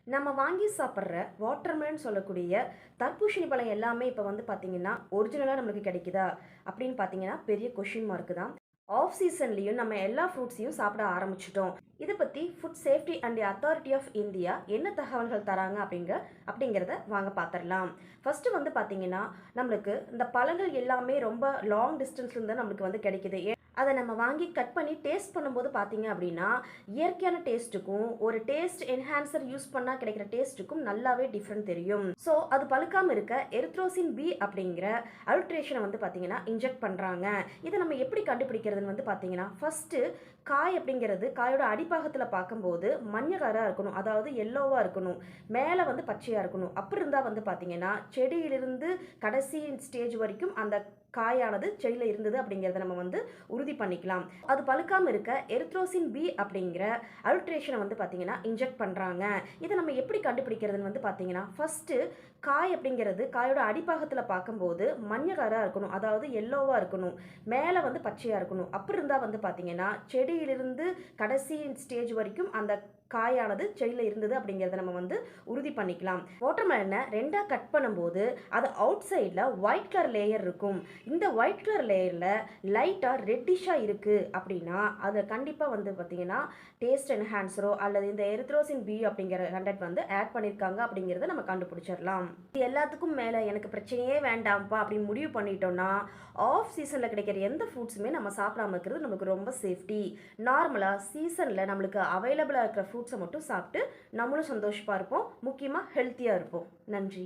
நம்ம வாங்கி சாப்பிட்ற வாட்டர்மெலன் சொல்லக்கூடிய தர்பூசணி பழம் எல்லாமே இப்போ வந்து பார்த்தீங்கன்னா ஒரிஜினலாக நம்மளுக்கு கிடைக்குதா அப்படின்னு பார்த்தீங்கன்னா பெரிய கொஷின் மார்க் தான். ஆஃப் சீசன்லேயும் நம்ம எல்லா ஃப்ரூட்ஸையும் சாப்பிட ஆரம்பிச்சிட்டோம். இதை பற்றி food safety and authority of India என்ன தகவல்கள் தராங்க அப்படிங்கிறத வாங்க பார்த்துடலாம். ஃபஸ்ட்டு வந்து பார்த்தீங்கன்னா நம்மளுக்கு இந்த பழங்கள் எல்லாமே ரொம்ப லாங் டிஸ்டன்ஸ்லேருந்து நம்மளுக்கு வந்து கிடைக்குது. அதை நம்ம வாங்கி கட் பண்ணி டேஸ்ட் பண்ணும்போது பார்த்தீங்க அப்படின்னா இயற்கையான டேஸ்ட்டுக்கும் ஒரு டேஸ்ட் என்ஹான்சர் யூஸ் பண்ணால் கிடைக்கிற டேஸ்ட்டுக்கும் நல்லாவே டிஃப்ரெண்ட் தெரியும். ஸோ அது பழுக்காமல் இருக்க எரித்ரோசின் பி அப்படிங்கிற அல்ட்ரேஷனை வந்து பார்த்தீங்கன்னா இன்ஜெக்ட் பண்ணுறாங்க. இதை நம்ம எப்படி கண்டுபிடிக்கிறதுன்னு வந்து பார்த்தீங்கன்னா ஃபஸ்ட்டு காய் அப்படிங்கிறது காயோட அடிப்பாகத்தில் பார்க்கும்போது மஞ்சள் கலராக இருக்கணும், அதாவது எல்லோவாக இருக்கணும், மேலே வந்து பச்சையாக இருக்கணும். அப்படி இருந்தால் வந்து பார்த்தீங்கன்னா செடியிலிருந்து கடைசி ஸ்டேஜ் வரைக்கும் அந்த காயானது செடியில் இருந்தது அப்படிங்கிறத நம்ம வந்து உறுதி பண்ணிக்கலாம். அது பழுக்காமல் இருக்க எரித்ரோசின் பி அப்படிங்கிற அல்ட்ரேஷனை வந்து பார்த்தீங்கன்னா இன்ஜெக்ட் பண்ணுறாங்க. இதை நம்ம எப்படி கண்டுபிடிக்கிறதுன்னு வந்து பார்த்தீங்கன்னா ஃபஸ்ட்டு காய் அப்படிங்கிறது காயோட அடிப்பாகத்தில் பார்க்கும்போது மஞ்சள் கலராக இருக்கணும், அதாவது எல்லோவாக இருக்கணும், மேலே வந்து பச்சையாக இருக்கணும். அப்படி இருந்தால் வந்து பார்த்தீங்கன்னா செடியிலிருந்து கடைசி ஸ்டேஜ் வரைக்கும் அந்த காயானது செடியில் இருந்தது அப்படிங்கிறத நம்ம வந்து உறுதி பண்ணிக்கலாம். வாட்டர்மெலனை ரெண்டாக கட் பண்ணும்போது அது அவுட் சைடில் ஒயிட் கலர் லேயர் இருக்கும். இந்த ஒயிட் கலர் லேயரில் லைட்டாக ரெட்டிஷாக இருக்குது அப்படின்னா அதை கண்டிப்பாக வந்து பார்த்திங்கன்னா டேஸ்ட் என்ஹான்சரோ அல்லது இந்த எரித்ரோசின் பி அப்படிங்கிற கண்டென்ட் வந்து ஆட் பண்ணியிருக்காங்க அப்படிங்கிறத நம்ம கண்டுபிடிச்சிடலாம். இது எல்லாத்துக்கும் மேலே எனக்கு பிரச்சனையே வேண்டாம்ப்பா அப்படின்னு முடிவு பண்ணிட்டோம்னா ஆஃப் சீசனில் கிடைக்கிற எந்த ஃப்ரூட்ஸுமே நம்ம சாப்பிடாம இருக்கிறது நமக்கு ரொம்ப சேஃப்டி. நார்மலாக சீசனில் நம்மளுக்கு அவைலபிளாக இருக்கிற ஃப்ரூட்ஸை மட்டும் சாப்பிட்டு நம்மளும் சந்தோஷமாக இருப்போம், முக்கியமாக ஹெல்த்தியாக இருப்போம். நன்றி.